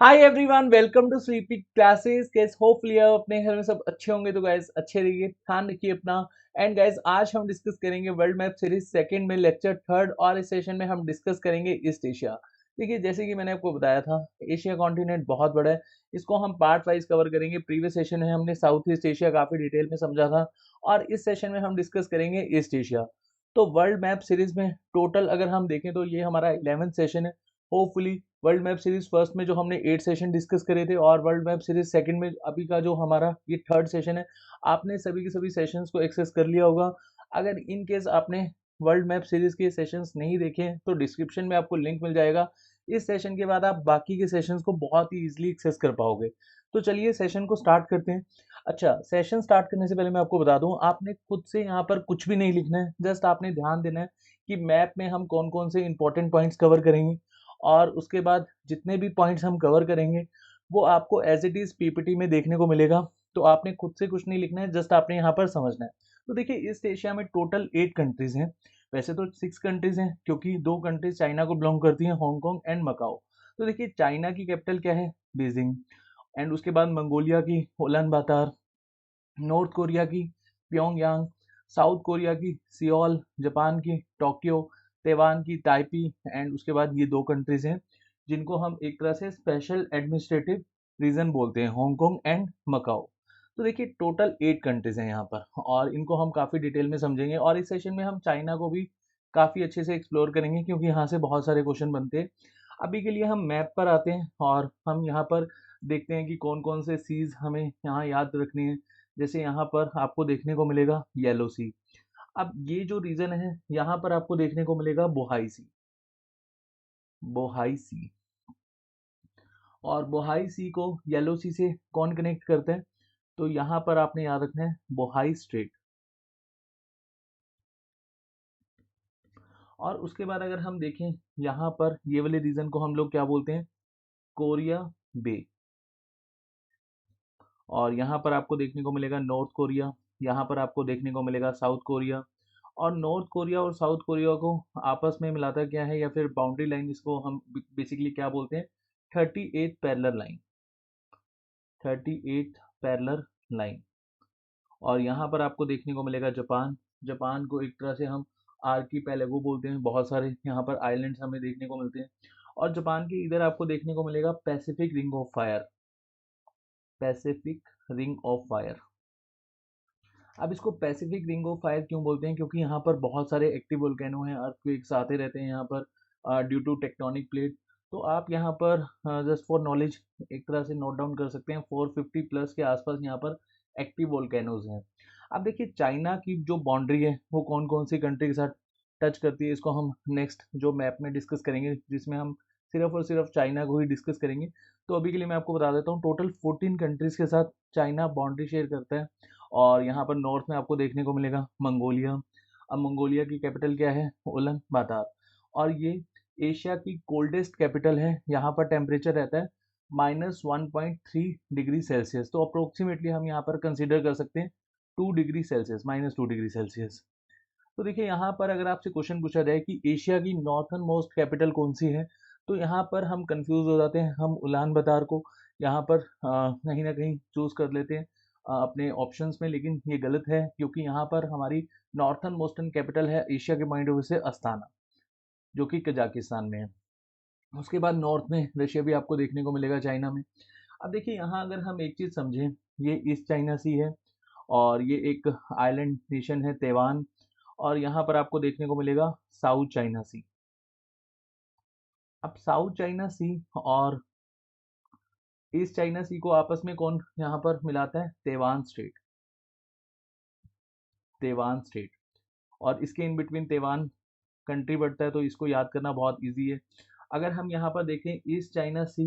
Hi everyone, welcome to Sleepy Classes. Guys hopefully आप अपने घर में सब अच्छे होंगे। तो गाइस अच्छे रहिए, ध्यान रखिए अपना। एंड गाइस आज हम डिस्कस करेंगे वर्ल्ड मैप सीरीज सेकंड में लेक्चर थर्ड, और इस सेशन में हम डिस्कस करेंगे ईस्ट एशिया। देखिए, जैसे कि मैंने आपको बताया था, एशिया कॉन्टिनेंट बहुत बड़ा है। इसको हम पार्ट वाइज कवर करेंगे। प्रीवियस सेशन में हमने साउथ ईस्ट एशिया काफी डिटेल में समझा था, और इस सेशन में हम डिस्कस करेंगे ईस्ट एशिया। तो वर्ल्ड मैप सीरीज में टोटल अगर हम देखें तो ये हमारा 11th सेशन है। Hopefully world map series first में जो हमने 8 सेशन डिस्कस करे थे, और वर्ल्ड मैप सीरीज सेकंड में अभी का जो हमारा ये थर्ड सेशन है, आपने सभी के सभी सेशंस को एक्सेस कर लिया होगा। अगर इन केस आपने वर्ल्ड मैप सीरीज के सेशंस नहीं देखे तो डिस्क्रिप्शन में आपको लिंक मिल जाएगा। इस सेशन के बाद आप बाकी के सेशंस को बहुत ही इजीली एक्सेस कर पाओगे। तो चलिए सेशन को स्टार्ट करते हैं। अच्छा, सेशन स्टार्ट करने से पहले मैं आपको बता दूं, आपने खुद से यहाँ पर कुछ भी नहीं लिखना है। जस्ट आपने ध्यान देना है कि मैप में हम कौन कौन से इंपॉर्टेंट पॉइंट्स कवर करेंगे, और उसके बाद जितने भी पॉइंट्स हम कवर करेंगे वो आपको एज इट इज पीपीटी में देखने को मिलेगा। तो आपने खुद से कुछ नहीं लिखना है, जस्ट आपने यहाँ पर समझना है। तो देखिए, ईस्ट एशिया में टोटल 8 कंट्रीज हैं। वैसे तो 6 कंट्रीज हैं, क्योंकि 2 कंट्रीज चाइना को बिलोंग करती हैं, हांगकांग एंड मकाओ। तो देखिए, चाइना की कैपिटल क्या है? बीजिंग। एंड उसके बाद मंगोलिया की उलान बातार, नॉर्थ कोरिया की प्योंगयांग, साउथ कोरिया की सियोल, जापान की टोक्यो, ताइवान की ताइपी। एंड उसके बाद ये 2 कंट्रीज हैं जिनको हम एक तरह से स्पेशल एडमिनिस्ट्रेटिव रीजन बोलते हैं, हांगकांग एंड मकाओ। तो देखिए, टोटल 8 कंट्रीज हैं यहाँ पर, और इनको हम काफ़ी डिटेल में समझेंगे। और इस सेशन में हम चाइना को भी काफ़ी अच्छे से एक्सप्लोर करेंगे, क्योंकि यहाँ से बहुत सारे क्वेश्चन बनते हैं। अभी के लिए हम मैप पर आते हैं, और हम यहाँ पर देखते हैं कि कौन कौन से सीज हमें यहाँ याद रखनी है। जैसे यहाँ पर आपको देखने को मिलेगा येलो सी। अब ये जो रीजन है, यहाँ पर आपको देखने को मिलेगा बोहाई सी। बोहाई सी। और बोहाई सी को येलो सी से कौन कनेक्ट करते हैं? तो यहाँ पर आपने याद रखना है बोहाई स्ट्रेट। और उसके बाद अगर हम देखें, यहाँ पर ये वाले रीजन को हम लोग क्या बोलते हैं? कोरिया बे। और यहाँ पर आपको देखने को मिलेगा नॉर्थ कोरिया। यहाँ पर आपको देखने को मिलेगा साउथ कोरिया। और नॉर्थ कोरिया और साउथ कोरिया को आपस में मिलाता क्या है, या फिर बाउंड्री लाइन, इसको हम बेसिकली क्या बोलते हैं? 38 पैरेलल लाइन। 38 parallel line. और यहाँ पर आपको देखने को मिलेगा जापान। जापान को एक तरह से हम आर्कीपेलागो बोलते हैं। बहुत सारे यहाँ पर आइलैंड्स हमें देखने को मिलते हैं। और जापान के इधर आपको देखने को मिलेगा Pacific ring of fire. Pacific ring of fire. अब इसको पैसिफिक रिंग ऑफ फायर क्यों बोलते हैं? क्योंकि यहाँ पर बहुत सारे एक्टिव वोल्केनो हैं, अर्थक्वेक्स आते रहते हैं यहाँ पर ड्यू टू टेक्टोनिक प्लेट। तो आप यहाँ पर जस्ट फॉर नॉलेज एक तरह से नोट डाउन कर सकते हैं, 450 प्लस के आसपास यहाँ पर एक्टिव वोल्केनोज हैं। अब देखिए, चाइना की जो बाउंड्री है वो कौन कौन सी कंट्री के साथ टच करती है, इसको हम नेक्स्ट जो मैप में डिस्कस करेंगे, जिसमें हम सिर्फ और सिर्फ चाइना को ही डिस्कस करेंगे। तो अभी के लिए मैं आपको बता देता हूँ, टोटल 14 कंट्रीज के साथ चाइना बाउंड्री शेयर करता है। और यहाँ पर नॉर्थ में आपको देखने को मिलेगा मंगोलिया। अब मंगोलिया की कैपिटल क्या है? उलन बातार। और ये एशिया की कोल्डेस्ट कैपिटल है। यहाँ पर टेम्परेचर रहता है -1.3 डिग्री सेल्सियस। तो अप्रोक्सीमेटली हम यहाँ पर कंसिडर कर सकते हैं 2 डिग्री सेल्सियस, -2 डिग्री सेल्सियस। तो देखिए, यहाँ पर अगर आपसे क्वेश्चन पूछा जाए कि एशिया की नॉर्थन मोस्ट कैपिटल कौन सी है, तो यहाँ पर हम कंफ्यूज हो जाते हैं। हम उलान बतार को यहाँ पर कहीं ना कहीं चूज कर लेते हैं अपने ऑप्शंस में, लेकिन ये गलत है, क्योंकि यहाँ पर हमारी नॉर्थन मोस्टर्न कैपिटल है एशिया के पॉइंट ऑफ व्यू से अस्ताना, जो कि कजाकिस्तान में है। उसके बाद नॉर्थ में रशिया भी आपको देखने को मिलेगा, चाइना में। अब देखिए, यहाँ अगर हम एक चीज़ समझें, ये ईस्ट चाइना सी है, और ये एक आइलैंड नेशन है ताइवान। और यहाँ पर आपको देखने को मिलेगा साउथ चाइना सी। अब साउथ चाइना सी और ईस्ट चाइना सी को आपस में कौन यहाँ पर मिलाता है? Taiwan straight. Taiwan straight. और इसके इन बिटवीन ताइवान कंट्री बढ़ता है, तो इसको याद करना बहुत इजी है। अगर हम यहाँ पर देखें, ईस्ट चाइना सी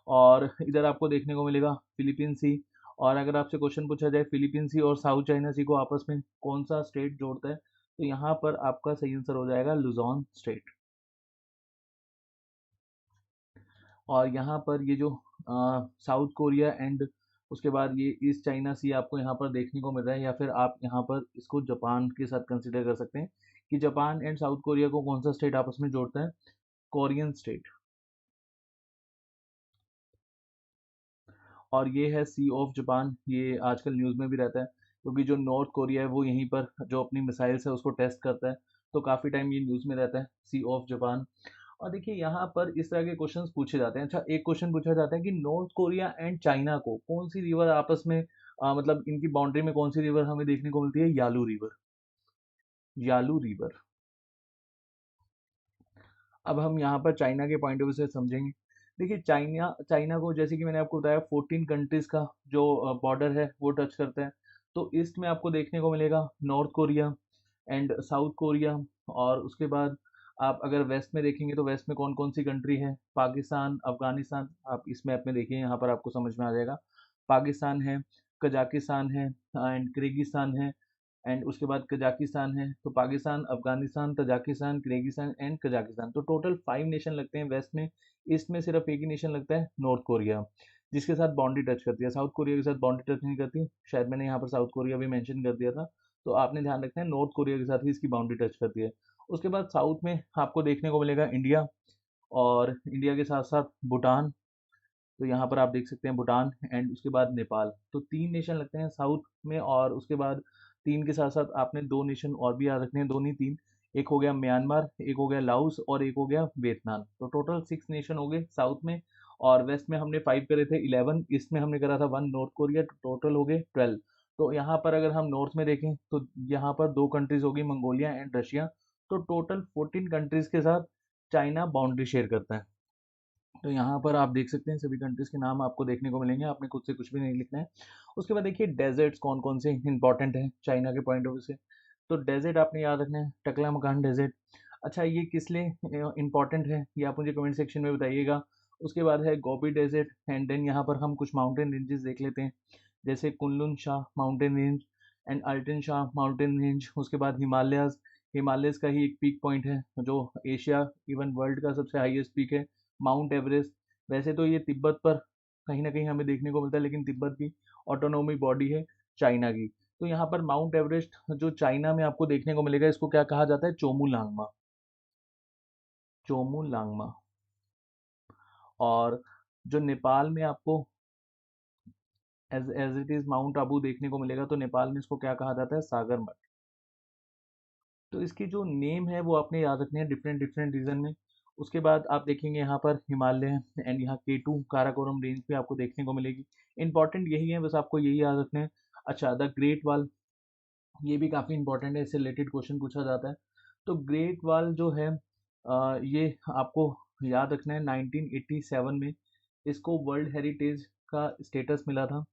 और इधर आपको देखने को मिलेगा फिलीपीन सी। और अगर आपसे क्वेश्चन पूछा जाए फिलीपीन सी और साउथ चाइना सी को आपस में कौन सा स्टेट जोड़ता है, तो यहाँ पर आपका सही आंसर हो जाएगा लुजॉन स्टेट। और यहाँ पर ये जो साउथ कोरिया एंड उसके बाद ये ईस्ट चाइना सी आपको यहाँ पर देखने को मिल रहा है, या फिर आप यहाँ पर इसको जापान के साथ कंसिडर कर सकते हैं कि जापान एंड साउथ कोरिया को कौन सा स्टेट आपस में जोड़ता है? Korean state. और ये है सी ऑफ जापान, ये आजकल न्यूज़ में भी रहता है क्योंकि जो नॉर्थ कोरिया है वो यहीं पर जो अपनी मिसाइल्स है उसको टेस्ट करता है, तो काफ़ी टाइम ये न्यूज़ में रहता है, सी ऑफ जापान। और देखिए यहाँ पर इस तरह के क्वेश्चंस पूछे जाते हैं। अच्छा, एक क्वेश्चन पूछा जाता है कि नॉर्थ कोरिया एंड चाइना को कौन सी रिवर आपस में मतलब इनकी बाउंड्री में कौन सी रिवर हमें देखने को मिलती है? Yalu river. Yalu river. अब हम यहाँ पर चाइना के पॉइंट ऑफ व्यू से समझेंगे। देखिए चाइना चाइना को जैसे कि मैंने आपको बताया 14 कंट्रीज का जो बॉर्डर है वो टच करता है। तो ईस्ट में आपको देखने को मिलेगा north Korea and south Korea. और उसके बाद आप अगर वेस्ट में देखेंगे तो वेस्ट में कौन कौन सी कंट्री है? पाकिस्तान, अफगानिस्तान। आप इस मैप में देखिए, यहाँ पर आपको समझ में आ जाएगा। पाकिस्तान है, कजाकिस्तान है एंड किर्गिस्तान है एंड उसके बाद कजाकिस्तान है। तो Pakistan, Afghanistan, Tajikistan, Kyrgyzstan and Kazakhstan, तो टोटल 5 नेशन लगते हैं वेस्ट में। ईस्ट में सिर्फ एक ही नेशन लगता है, नॉर्थ कोरिया, जिसके साथ बाउंड्री टच करती है। साउथ कोरिया के साथ बाउंड्री टच नहीं करती, शायद मैंने यहाँ पर साउथ कोरिया भी मेंशन कर दिया था, तो आपने ध्यान रखना है नॉर्थ कोरिया के साथ ही इसकी बाउंड्री टच करती है। उसके बाद साउथ में आपको देखने को मिलेगा इंडिया, और इंडिया के साथ साथ भूटान। तो यहाँ पर आप देख सकते हैं भूटान एंड उसके बाद नेपाल। तो 3 नेशन लगते हैं साउथ में, और उसके बाद 3 के साथ साथ आपने 2 नेशन और भी याद रखने हैं, 2 नहीं 3। एक हो गया म्यांमार, एक हो गया लाओस और एक हो गया वियतनाम। तो टोटल 6 नेशन हो गए साउथ में। और वेस्ट में हमने 5 करे थे 11, ईस्ट में हमने करा था 1 नॉर्थ कोरिया, तो टोटल हो गए 12। तो यहाँ पर अगर हम नॉर्थ में देखें तो यहाँ पर 2 कंट्रीज होगी, मंगोलिया एंड रशिया। तो टोटल 14 कंट्रीज के साथ चाइना बाउंड्री शेयर करता है। तो यहाँ पर आप देख सकते हैं सभी कंट्रीज के नाम आपको देखने को मिलेंगे, आपने खुद से कुछ भी नहीं लिखना है। उसके बाद देखिए डेजर्ट्स कौन कौन से इंपॉर्टेंट हैं चाइना के पॉइंट ऑफ व्यू से। तो डेजर्ट आपने याद रखना है, टकला मकान डेजर्ट। अच्छा, ये किस लिए इंपॉर्टेंट है ये आप मुझे कमेंट सेक्शन में बताइएगा। उसके बाद है गोबी डेजर्ट एंड देन यहाँ पर हम कुछ माउंटेन रेंजेस देख लेते हैं, जैसे Kunlun Shah mountain range and Alton Shah mountain range. उसके बाद हिमालयाज, हिमालयस का ही एक पीक पॉइंट है जो एशिया इवन वर्ल्ड का सबसे हाईएस्ट पीक है, माउंट एवरेस्ट। वैसे तो ये तिब्बत पर कहीं ना कहीं हमें देखने को मिलता है, लेकिन तिब्बत की ऑटोनोमी बॉडी है चाइना की। तो यहाँ पर माउंट एवरेस्ट जो चाइना में आपको देखने को मिलेगा, इसको क्या कहा जाता है? चोमू लांगमा। चोमू लांगमा। और जो नेपाल में आपको as as it is Mount Abu देखने को मिलेगा, तो नेपाल में इसको क्या कहा जाता है? सागर मठ। तो इसकी जो नेम है वो आपने याद रखने हैं डिफरेंट डिफरेंट रीजन में। उसके बाद आप देखेंगे यहाँ पर हिमालय एंड यहाँ केटू काराकोरम रेंज भी आपको देखने को मिलेगी। इंपॉर्टेंट यही है, बस आपको यही याद रखना है। अच्छा, द ग्रेट वॉल, ये भी काफ़ी इंपॉर्टेंट है, इससे रिलेटेड क्वेश्चन पूछा जाता है। तो ग्रेट वॉल जो है ये आपको याद रखना है 1987 में इसको वर्ल्ड हेरिटेज का स्टेटस मिला था।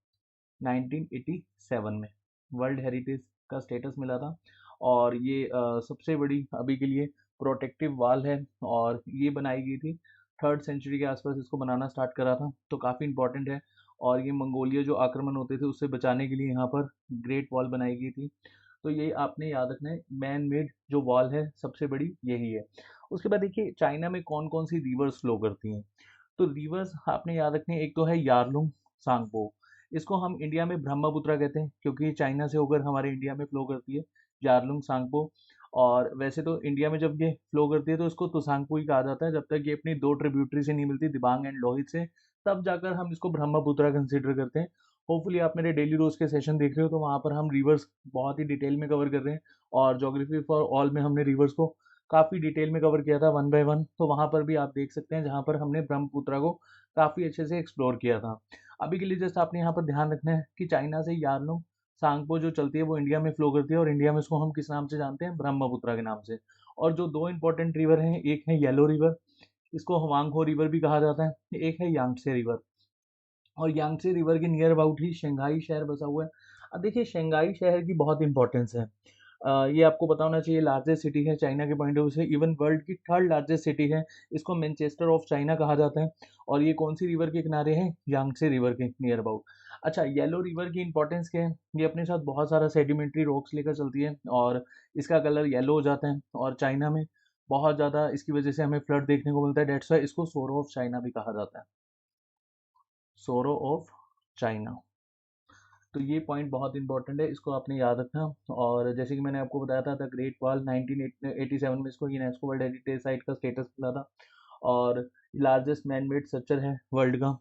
1987 में वर्ल्ड हेरिटेज का स्टेटस मिला था। और ये सबसे बड़ी अभी के लिए प्रोटेक्टिव वॉल है, और ये बनाई गई थी 3rd सेंचुरी के आसपास इसको बनाना स्टार्ट करा था, तो काफ़ी इंपॉर्टेंट है। और ये मंगोलिया जो आक्रमण होते थे उससे बचाने के लिए यहाँ पर ग्रेट वॉल बनाई गई थी। तो ये आपने याद रखना है, मैन मेड जो वॉल है सबसे बड़ी यही है। उसके बाद देखिए चाइना में कौन कौन सी रिवर्स फ्लो करती हैं। तो रिवर्स आपने याद रखनी है, एक तो है यारलुंग सांगपो, इसको हम इंडिया में ब्रह्मपुत्रा कहते हैं क्योंकि चाइना से होकर हमारे इंडिया में फ्लो करती है, यारलुंग सांगपो। और वैसे तो इंडिया में जब ये फ्लो करती है तो इसको तुसांगपो ही कहा जाता है, जब तक ये अपनी 2 ट्रिब्यूटरी से नहीं मिलती, दिबांग एंड लोहित से, तब जाकर हम इसको ब्रह्मपुत्रा कंसिडर करते हैं। होपफुली आप मेरे डेली रोज के सेशन देख रहे हो, तो वहाँ पर हम रिवर्स बहुत ही डिटेल में कवर कर रहे हैं। और जोग्राफी फॉर ऑल में हमने रिवर्स को काफ़ी डिटेल में कवर किया था 1 बाय 1, तो वहाँ पर भी आप देख सकते हैं जहाँ पर हमने ब्रह्मपुत्रा को काफ़ी अच्छे से एक्सप्लोर किया था। अभी के लिए जस्ट आपने यहाँ पर ध्यान रखना है कि चाइना से यारलुंग सांगपो जो चलती है वो इंडिया में फ्लो करती है, और इंडिया में इसको हम किस नाम से जानते हैं? ब्रह्मपुत्रा के नाम से। और जो 2 इंपॉर्टेंट रिवर हैं, एक है येलो रिवर, इसको हवांगहो रिवर भी कहा जाता है, एक है यांगसे रिवर। और यांगसे रिवर के नियर अबाउट ही शंघाई शहर बसा हुआ है। अब देखिए शंघाई शहर की बहुत इंपॉर्टेंस है। ये आपको पता होना चाहिए, लार्जेस्ट सिटी है चाइना के पॉइंट ऑफ व्यू से, इवन वर्ल्ड की 3rd लार्जेस्ट सिटी है। इसको मैनचेस्टर ऑफ चाइना कहा जाता है। और ये कौन सी रिवर के किनारे है? यांगसे रिवर के नियर अबाउट। अच्छा, येलो रिवर की इंपॉर्टेंस क्या है? ये अपने साथ बहुत सारा सेडिमेंट्री रॉक्स लेकर चलती है, और इसका कलर येलो हो जाता है, और चाइना में बहुत ज़्यादा इसकी वजह से हमें फ्लड देखने को मिलता है। डेट्स वाई इसको सोरो ऑफ चाइना भी कहा जाता है, सोरो ऑफ चाइना। तो ये पॉइंट बहुत इंपॉर्टेंट है, इसको आपने याद रखना। और जैसे कि मैंने आपको बताया था द ग्रेट वॉल 1987 में इसको यूनेस्को वर्ल्ड हेरिटेज साइट का स्टेटस मिला था, और लार्जेस्ट मैन मेड स्ट्रक्चर है वर्ल्ड का।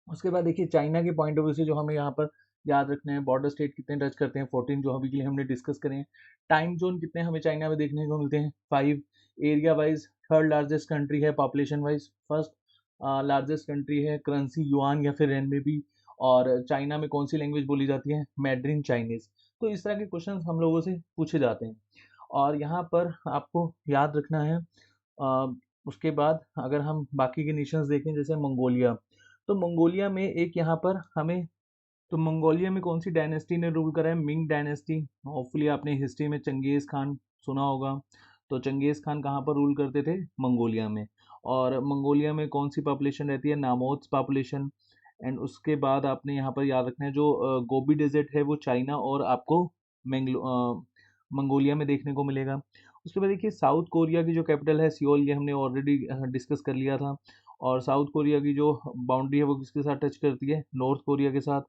उसके बाद देखिए चाइना के पॉइंट ऑफ व्यू से जो हमें यहाँ पर याद रखना है, बॉर्डर स्टेट कितने टच करते हैं 14 जो अभी के लिए हमने डिस्कस करें हैं। टाइम जोन कितने हमें चाइना में देखने को मिलते हैं 5। Area wise third largest country है, population wise first largest country है, करेंसी युआन या फिर रेनबी। और चाइना में कौन सी लैंग्वेज बोली जाती है, मैड्रिन चाइनीज। तो इस तरह के क्वेश्चन हम लोगों से पूछे जाते हैं। और यहाँ पर आपको याद रखना है उसके बाद अगर हम बाकी के नेशंस देखें जैसे मंगोलिया, तो मंगोलिया में एक यहाँ पर हमें, तो मंगोलिया में कौन सी डायनेस्टी ने रूल करा है, मिंग डायनेस्टी। होपफुली आपने हिस्ट्री में चंगेज खान सुना होगा। तो चंगेज खान कहाँ पर रूल करते थे, मंगोलिया में। और मंगोलिया में कौन सी पॉपुलेशन रहती है, नामोत्स पॉपुलेशन। एंड उसके बाद आपने यहाँ पर याद रखना है जो गोबी डेजर्ट है वो चाइना और आपको मंगोलिया में देखने को मिलेगा। उसके बाद देखिए साउथ कोरिया की जो कैपिटल है सियोल, ये हमने ऑलरेडी डिस्कस कर लिया था। और साउथ कोरिया की जो बाउंड्री है वो किसके साथ टच करती है, नॉर्थ कोरिया के साथ।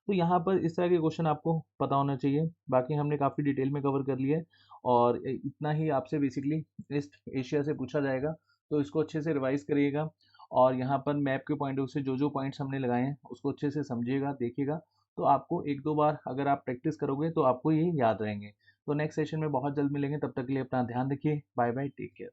तो यहाँ पर इस तरह के क्वेश्चन आपको पता होना चाहिए। बाकी हमने काफ़ी डिटेल में कवर कर लिया है। और इतना ही आपसे बेसिकली ईस्ट एशिया से पूछा जाएगा, तो इसको अच्छे से रिवाइज करिएगा। और यहाँ पर मैप के पॉइंट ऑफ से जो जो पॉइंट्स हमने लगाए हैं उसको अच्छे से समझिएगा, देखिएगा। तो आपको एक दो बार अगर आप प्रैक्टिस करोगे तो आपको ये याद रहेंगे। तो नेक्स्ट सेशन में बहुत जल्द मिलेंगे, तब तक के लिए अपना ध्यान रखिए। Bye bye, take care.